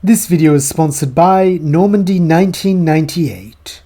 This video is sponsored by Normandy 1998.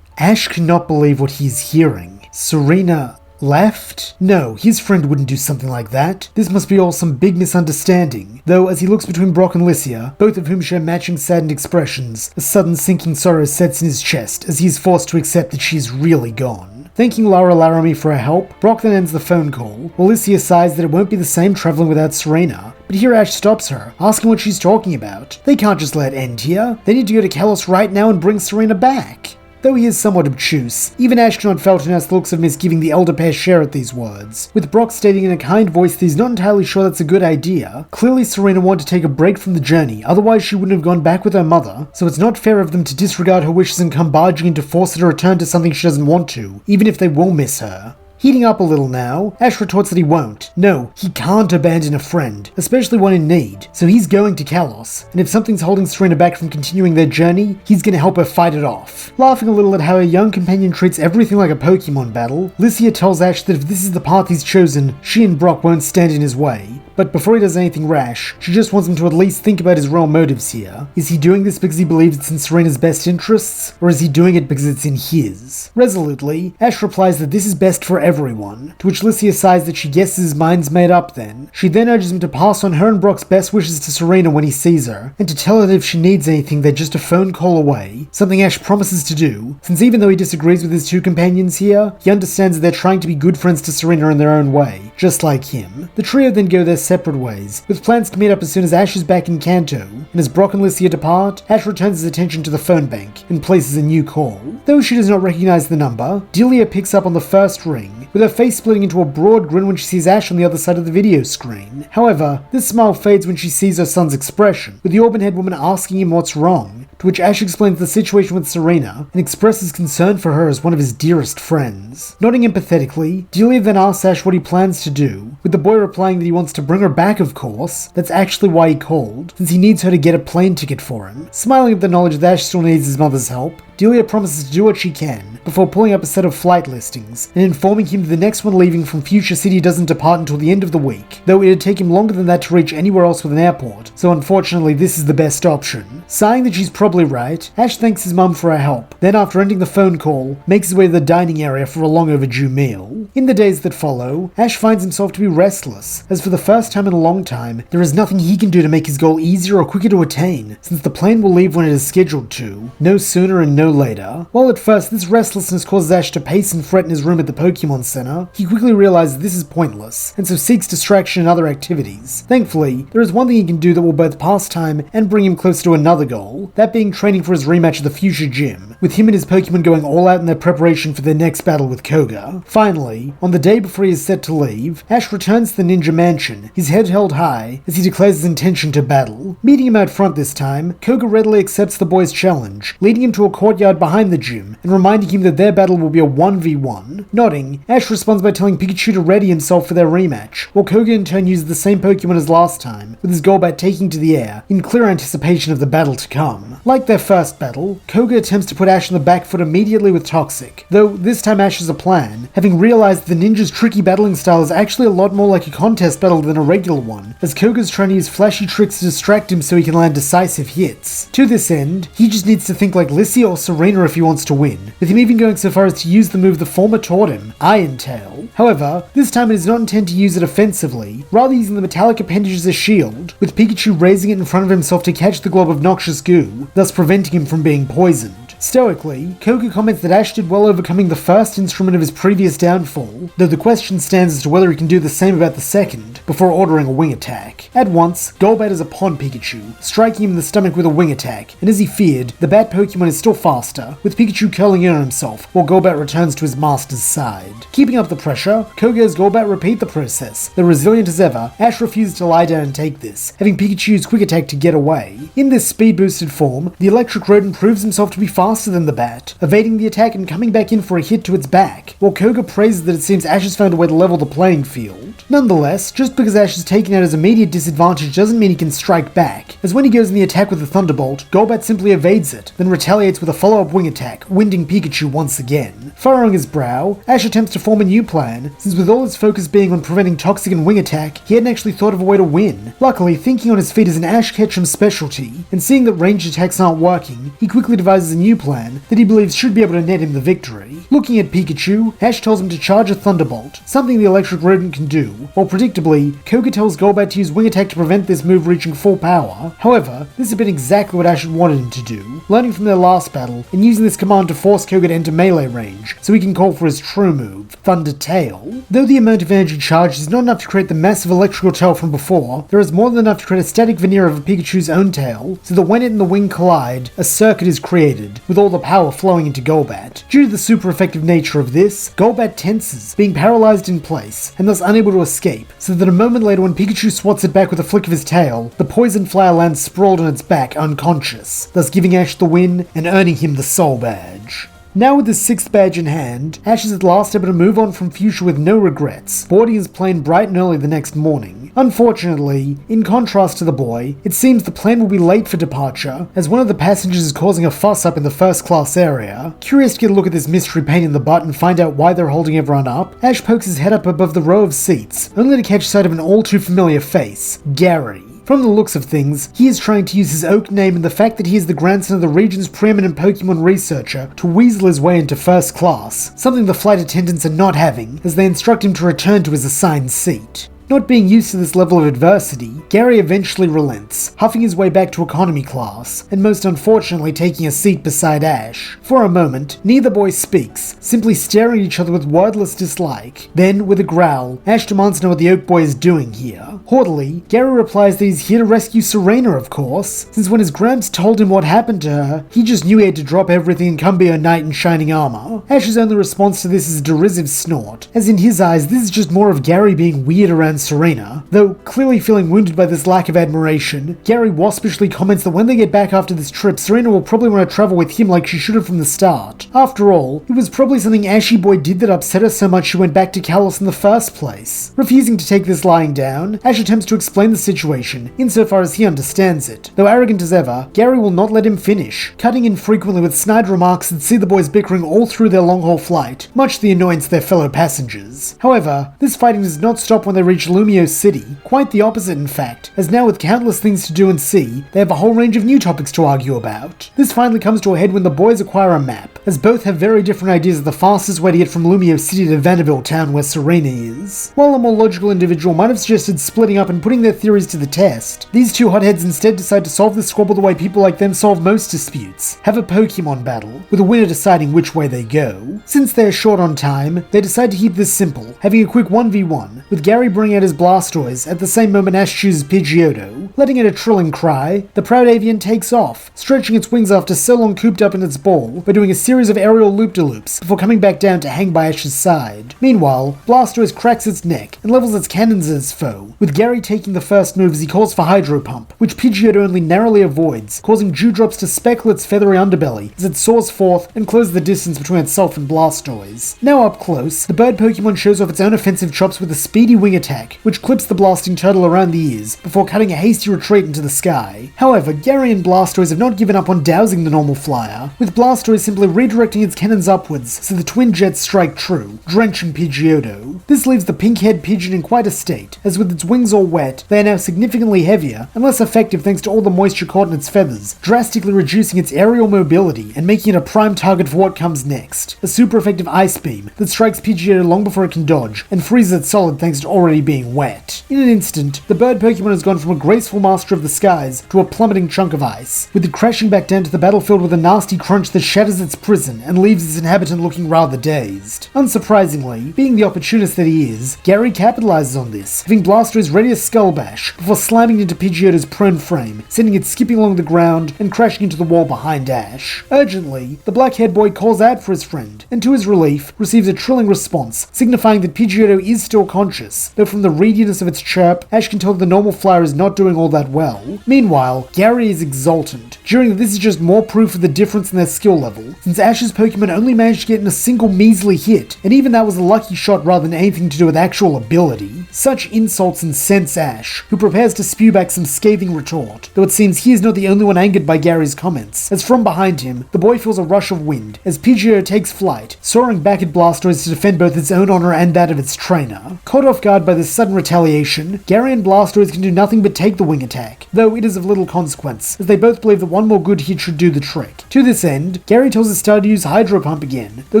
Ash cannot believe what he is hearing. Serena left? No, his friend wouldn't do something like that. This must be all some big misunderstanding. Though, as he looks between Brock and Lycia, both of whom share matching saddened expressions, a sudden sinking sorrow sets in his chest as he is forced to accept that she is really gone. Thanking Lara Laramie for her help, Brock then ends the phone call, while Lycia sighs that it won't be the same traveling without Serena. But here Ash stops her, asking what she's talking about. They can't just let it end here. They need to go to Kalos right now and bring Serena back. Though he is somewhat obtuse, even Ash cannot fail to notice the looks of misgiving the elder pair share at these words, with Brock stating in a kind voice that he's not entirely sure that's a good idea. Clearly Serena wanted to take a break from the journey, otherwise she wouldn't have gone back with her mother, so it's not fair of them to disregard her wishes and come barging in to force her to return to something she doesn't want to, even if they will miss her. Heating up a little now, Ash retorts that he won't. No, he can't abandon a friend, especially one in need, so he's going to Kalos, and if something's holding Serena back from continuing their journey, he's gonna help her fight it off. Laughing a little at how her young companion treats everything like a Pokemon battle, Lycia tells Ash that if this is the path he's chosen, she and Brock won't stand in his way. But before he does anything rash, she just wants him to at least think about his real motives here. Is he doing this because he believes it's in Serena's best interests, or is he doing it because it's in his? Resolutely, Ash replies that this is best for everyone, to which Lycia sighs that she guesses his mind's made up then. She then urges him to pass on her and Brock's best wishes to Serena when he sees her, and to tell her that if she needs anything they're just a phone call away, something Ash promises to do, since even though he disagrees with his two companions here, he understands that they're trying to be good friends to Serena in their own way, just like him. The trio then go their separate ways, with plans to meet up as soon as Ash is back in Kanto, and as Brock and Lycia depart, Ash returns his attention to the phone bank and places a new call. Though she does not recognize the number, Delia picks up on the first ring, with her face splitting into a broad grin when she sees Ash on the other side of the video screen. However, this smile fades when she sees her son's expression, with the auburn-haired woman asking him what's wrong, to which Ash explains the situation with Serena and expresses concern for her as one of his dearest friends. Nodding empathetically, Delia then asks Ash what he plans to do, with the boy replying that he wants to bring her back, of course. That's actually why he called, since he needs her to get a plane ticket for him. Smiling at the knowledge that Ash still needs his mother's help, Delia promises to do what she can, before pulling up a set of flight listings, and informing him that the next one leaving from Fuchsia City doesn't depart until the end of the week, though it'd take him longer than that to reach anywhere else with an airport, so unfortunately this is the best option. Sighing that she's probably right, Ash thanks his mum for her help, then after ending the phone call, makes his way to the dining area for a long overdue meal. In the days that follow, Ash finds himself to be restless, as for the first time in a long time, there is nothing he can do to make his goal easier or quicker to attain, since the plane will leave when it is scheduled to, no sooner and no later. While at first this restlessness causes Ash to pace and fret in his room at the Pokemon Center, he quickly realizes this is pointless, and so seeks distraction in other activities. Thankfully, there is one thing he can do that will both pass time and bring him closer to another goal, that being training for his rematch at the Fuchsia Gym, with him and his Pokemon going all out in their preparation for their next battle with Koga. Finally, on the day before he is set to leave, Ash returns to the Ninja Mansion, his head held high, as he declares his intention to battle. Meeting him out front this time, Koga readily accepts the boy's challenge, leading him to a courtyard behind the gym, and reminding him that their battle will be a 1v1. Nodding, Ash responds by telling Pikachu to ready himself for their rematch, while Koga in turn uses the same Pokemon as last time, with his Golbat taking to the air, in clear anticipation of the battle to come. Like their first battle, Koga attempts to put Ash on the back foot immediately with Toxic, though this time Ash has a plan, having realized the ninja's tricky battling style is actually a lot more like a contest battle than a regular one, as Koga's trying to use flashy tricks to distract him so he can land decisive hits. To this end, he just needs to think like Lycia or Serena if he wants to win, with him even going so far as to use the move the former taught him, Iron Tail. However, this time it is not intended to use it offensively, rather using the metallic appendage as a shield, with Pikachu raising it in front of himself to catch the glob of noxious goo, thus preventing him from being poisoned. Stoically, Koga comments that Ash did well overcoming the first instrument of his previous downfall, though the question stands as to whether he can do the same about the second, before ordering a wing attack. At once, Golbat is upon Pikachu, striking him in the stomach with a wing attack, and as he feared, the bat Pokemon is still faster, with Pikachu curling in on himself, while Golbat returns to his master's side. Keeping up the pressure, Koga has Golbat repeat the process, though resilient as ever, Ash refuses to lie down and take this, having Pikachu use quick attack to get away. In this speed-boosted form, the electric rodent proves himself to be faster faster than the bat, evading the attack and coming back in for a hit to its back, while Koga praises that it seems Ash has found a way to level the playing field. Nonetheless, just because Ash is taken at his immediate disadvantage doesn't mean he can strike back, as when he goes in the attack with the Thunderbolt, Golbat simply evades it, then retaliates with a follow-up wing attack, winding Pikachu once again. Furrowing his brow, Ash attempts to form a new plan, since with all his focus being on preventing Toxic and Wing Attack, he hadn't actually thought of a way to win. Luckily, thinking on his feet is an Ash Ketchum specialty, and seeing that ranged attacks aren't working, he quickly devises a new plan that he believes should be able to net him the victory. Looking at Pikachu, Ash tells him to charge a Thunderbolt, something the electric rodent can do, while predictably, Koga tells Golbat to use Wing Attack to prevent this move reaching full power. However, this had been exactly what Ash had wanted him to do, learning from their last battle, and using this command to force Koga to enter melee range, so he can call for his true move, Thunder Tail. Though the amount of energy charged is not enough to create the massive electrical tail from before, there is more than enough to create a static veneer of a Pikachu's own tail, so that when it and the wing collide, a circuit is created, with all the power flowing into Golbat. Due to the super effective nature of this, Golbat tenses, being paralyzed in place, and thus unable to escape, so that a moment later when Pikachu swats it back with a flick of his tail, the poison flower lands sprawled on its back unconscious, thus giving Ash the win and earning him the Soul Badge. Now with his 6th badge in hand, Ash is at last able to move on from Fuchsia with no regrets, boarding his plane bright and early the next morning. Unfortunately, in contrast to the boy, it seems the plane will be late for departure, as one of the passengers is causing a fuss up in the first class area. Curious to get a look at this mystery pain in the butt and find out why they're holding everyone up, Ash pokes his head up above the row of seats, only to catch sight of an all too familiar face, Gary. From the looks of things, he is trying to use his oak name and the fact that he is the grandson of the region's preeminent Pokemon researcher to weasel his way into first class, something the flight attendants are not having, as they instruct him to return to his assigned seat. Not being used to this level of adversity, Gary eventually relents, huffing his way back to economy class, and most unfortunately taking a seat beside Ash. For a moment, neither boy speaks, simply staring at each other with wordless dislike. Then, with a growl, Ash demands to know what the Oak Boy is doing here. Haughtily, Gary replies that he's here to rescue Serena, of course, since when his gramps told him what happened to her, he just knew he had to drop everything and come be a knight in shining armor. Ash's only response to this is a derisive snort, as in his eyes this is just more of Gary being weird around Serena. Though clearly feeling wounded by this lack of admiration, Gary waspishly comments that when they get back after this trip, Serena will probably want to travel with him like she should have from the start. After all, it was probably something Ashy Boy did that upset her so much she went back to Kalos in the first place. Refusing to take this lying down, Ash attempts to explain the situation, insofar as he understands it. Though arrogant as ever, Gary will not let him finish, cutting in frequently with snide remarks that see the boys bickering all through their long-haul flight, much to the annoyance of their fellow passengers. However, this fighting does not stop when they reach Lumio City, quite the opposite in fact, as now with countless things to do and see, they have a whole range of new topics to argue about. This finally comes to a head when the boys acquire a map, as both have very different ideas of the fastest way to get from Lumio City to Vanderville town where Serena is. While a more logical individual might have suggested splitting up and putting their theories to the test, these two hotheads instead decide to solve this squabble the way people like them solve most disputes, have a Pokemon battle, with a winner deciding which way they go. Since they are short on time, they decide to keep this simple, having a quick 1v1, with Gary bringing out his Blastoise at the same moment Ash chooses Pidgeotto. Letting out a trilling cry, the proud avian takes off, stretching its wings after so long cooped up in its ball by doing a series of aerial loop-de-loops before coming back down to hang by Ash's side. Meanwhile, Blastoise cracks its neck and levels its cannons at its foe, with Gary taking the first move as he calls for Hydro Pump, which Pidgeotto only narrowly avoids, causing dewdrops to speckle its feathery underbelly as it soars forth and closes the distance between itself and Blastoise. Now up close, the bird Pokemon shows off its own offensive chops with a speedy wing attack, which clips the blasting turtle around the ears before cutting a hasty retreat into the sky. However, Gary and Blastoise have not given up on dousing the normal flyer, with Blastoise simply redirecting its cannons upwards so the twin jets strike true, drenching Pidgeotto. This leaves the pink-haired pigeon in quite a state, as with its wings all wet, they are now significantly heavier and less effective thanks to all the moisture caught in its feathers, drastically reducing its aerial mobility and making it a prime target for what comes next. A super effective ice beam that strikes Pidgeotto long before it can dodge and freezes it solid thanks to already being wet. In an instant, the bird Pokemon has gone from a graceful master of the skies to a plummeting chunk of ice, with it crashing back down to the battlefield with a nasty crunch that shatters its prison and leaves its inhabitant looking rather dazed. Unsurprisingly, being the opportunist that he is, Gary capitalizes on this, having Blastoise ready a skull bash before slamming into Pidgeotto's prone frame, sending it skipping along the ground and crashing into the wall behind Ash. Urgently, the black-haired boy calls out for his friend, and to his relief, receives a trilling response, signifying that Pidgeotto is still conscious, though from the readiness of its chirp, Ash can tell that the normal flyer is not doing all that well. Meanwhile, Gary is exultant, jeering that this is just more proof of the difference in their skill level, since Ash's Pokemon only managed to get in a single measly hit, and even that was a lucky shot rather than anything to do with actual ability. Such insults incense Ash, who prepares to spew back some scathing retort, though it seems he is not the only one angered by Gary's comments, as from behind him, the boy feels a rush of wind as Pidgeotto takes flight, soaring back at Blastoise to defend both its own honor and that of its trainer. Caught off guard by this sudden retaliation, Gary and Blastoise can do nothing but take the wing attack, though it is of little consequence, as they both believe that one more good hit should do the trick. To this end, Gary tells his star to use Hydro Pump again, though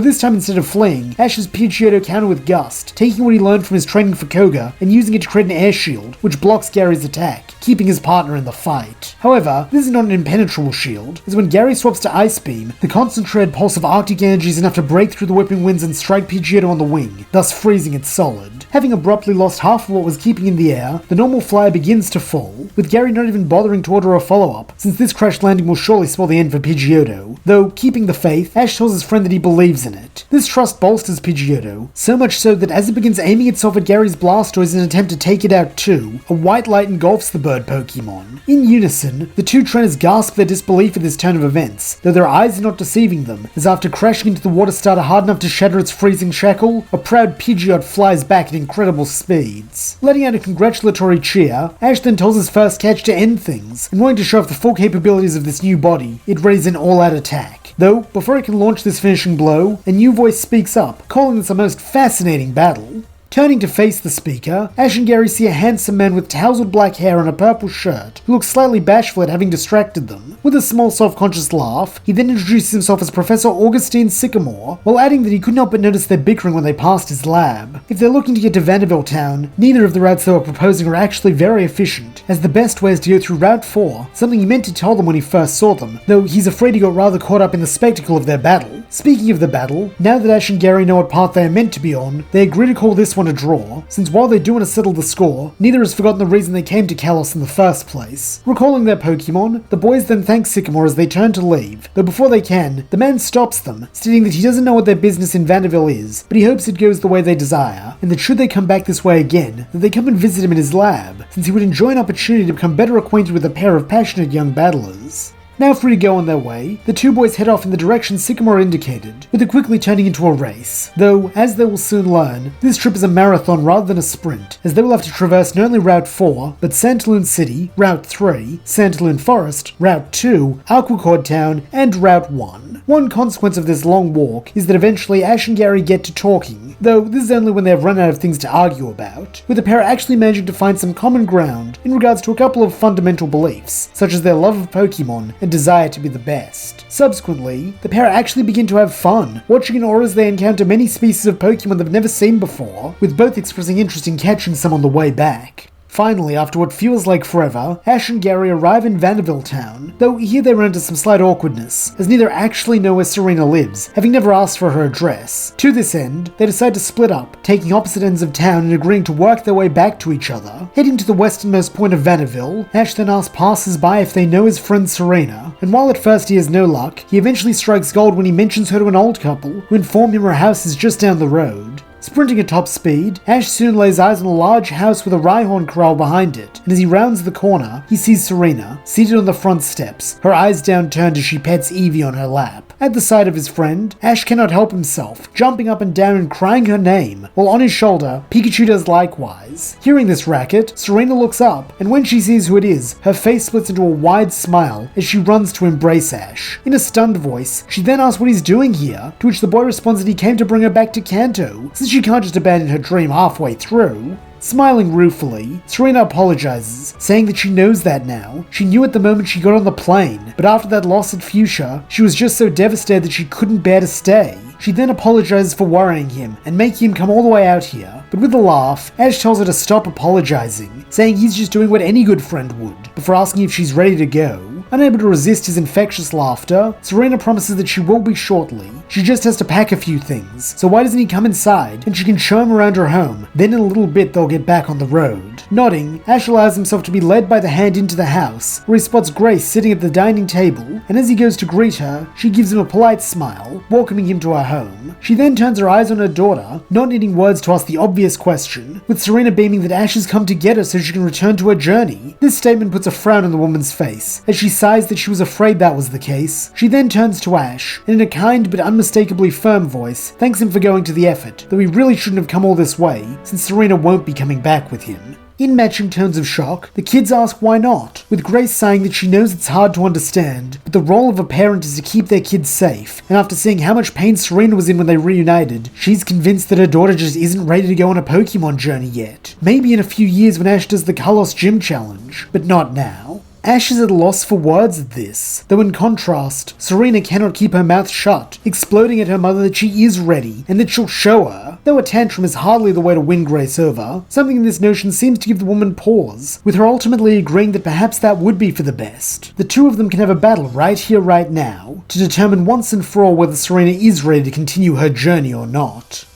this time instead of fleeing, Ash's Pidgeotto counter with Gust, taking what he learned from his training for Koga and using it to create an air shield, which blocks Gary's attack, keeping his partner in the fight. However, this is not an impenetrable shield, as when Gary swaps to Ice Beam, the concentrated pulse of Arctic energy is enough to break through the whipping winds and strike Pidgeotto on the wing, thus freezing it solid. Having abruptly lost half of what was keeping in the air, the normal flyer begins to fall, with Gary not even bothering to order a follow-up, since this crash landing will surely spell the end for Pidgeotto. Though, keeping the faith, Ash tells his friend that he believes in it. This trust bolsters Pidgeotto, so much so that as it begins aiming itself at Gary's Blastoise in an attempt to take it out too, a white light engulfs the bird Pokemon. In unison, the two trainers gasp their disbelief at this turn of events, though their eyes are not deceiving them, as after crashing into the water starter hard enough to shatter its freezing shackle, a proud Pidgeot flies back at incredible speeds. Letting out a congratulatory cheer, Ash then tells his first catch to end things, and wanting to show off the full capabilities of this new body, it readies an all-out attack. Though, before it can launch this finishing blow, a new voice speaks up, calling this a most fascinating battle. Turning to face the speaker, Ash and Gary see a handsome man with tousled black hair and a purple shirt, who looks slightly bashful at having distracted them. With a small self-conscious laugh, he then introduces himself as Professor Augustine Sycamore, while adding that he couldn't help but notice their bickering when they passed his lab. If they're looking to get to Vanderville town, neither of the routes they were proposing are actually very efficient, as the best way is to go through Route 4, something he meant to tell them when he first saw them, though he's afraid he got rather caught up in the spectacle of their battle. Speaking of the battle, now that Ash and Gary know what path they are meant to be on, they agree to call this one a draw, since while they do want to settle the score, neither has forgotten the reason they came to Kalos in the first place. Recalling their Pokemon, the boys then thank Sycamore as they turn to leave, though before they can, the man stops them, stating that he doesn't know what their business in Vanderville is, but he hopes it goes the way they desire, and that should they come back this way again, that they come and visit him in his lab, since he would enjoy an opportunity to become better acquainted with a pair of passionate young battlers. Now free to go on their way, the two boys head off in the direction Sycamore indicated, with it quickly turning into a race. Though, as they will soon learn, this trip is a marathon rather than a sprint, as they will have to traverse not only Route 4, but Santaloon City, Route 3, Santaloon Forest, Route 2, Aquacord Town, and Route 1. One consequence of this long walk is that eventually Ash and Gary get to talking, though this is only when they have run out of things to argue about, with the pair actually managing to find some common ground in regards to a couple of fundamental beliefs, such as their love of Pokemon and desire to be the best. Subsequently, the pair actually begin to have fun, watching in awe as they encounter many species of Pokemon they've never seen before, with both expressing interest in catching some on the way back. Finally, after what feels like forever, Ash and Gary arrive in Vanderville town, though here they run into some slight awkwardness, as neither actually know where Serena lives, having never asked for her address. To this end, they decide to split up, taking opposite ends of town and agreeing to work their way back to each other. Heading to the westernmost point of Vanderville, Ash then asks passers-by if they know his friend Serena, and while at first he has no luck, he eventually strikes gold when he mentions her to an old couple, who inform him her house is just down the road. Sprinting at top speed, Ash soon lays eyes on a large house with a Rhyhorn corral behind it, and as he rounds the corner, he sees Serena, seated on the front steps, her eyes downturned as she pets Eevee on her lap. At the sight of his friend, Ash cannot help himself, jumping up and down and crying her name, while on his shoulder, Pikachu does likewise. Hearing this racket, Serena looks up, and when she sees who it is, her face splits into a wide smile as she runs to embrace Ash. In a stunned voice, she then asks what he's doing here, to which the boy responds that he came to bring her back to Kanto, since she can't just abandon her dream halfway through. Smiling ruefully, Serena apologizes, saying that she knows that now. She knew at the moment she got on the plane, but after that loss at Fuchsia, she was just so devastated that she couldn't bear to stay. She then apologizes for worrying him and making him come all the way out here, but with a laugh, Ash tells her to stop apologizing, saying he's just doing what any good friend would, before asking if she's ready to go. Unable to resist his infectious laughter, Serena promises that she will be shortly. She just has to pack a few things, so why doesn't he come inside and she can show him around her home, then in a little bit they'll get back on the road. Nodding, Ash allows himself to be led by the hand into the house, where he spots Grace sitting at the dining table, and as he goes to greet her, she gives him a polite smile, welcoming him to her home. She then turns her eyes on her daughter, not needing words to ask the obvious question, with Serena beaming that Ash has come to get her so she can return to her journey. This statement puts a frown on the woman's face, as she sighs that she was afraid that was the case. She then turns to Ash, and in a kind but unmistakably firm voice, thanks him for going to the effort, though he really shouldn't have come all this way, since Serena won't be coming back with him. In matching tones of shock, the kids ask why not, with Grace saying that she knows it's hard to understand, but the role of a parent is to keep their kids safe, and after seeing how much pain Serena was in when they reunited, she's convinced that her daughter just isn't ready to go on a Pokemon journey yet. Maybe in a few years when Ash does the Kalos gym challenge, but not now. Ash is at a loss for words at this, though in contrast, Serena cannot keep her mouth shut, exploding at her mother that she is ready, and that she'll show her, though a tantrum is hardly the way to win Grace over. Something in this notion seems to give the woman pause, with her ultimately agreeing that perhaps that would be for the best. The two of them can have a battle right here, right now, to determine once and for all whether Serena is ready to continue her journey or not.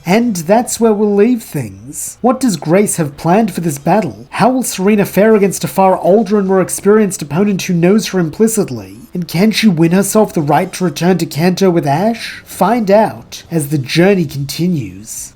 And that's where we'll leave things. What does Grace have planned for this battle? How will Serena fare against a far older and more experienced opponent who knows her implicitly? And can she win herself the right to return to Kanto with Ash? Find out as the journey continues.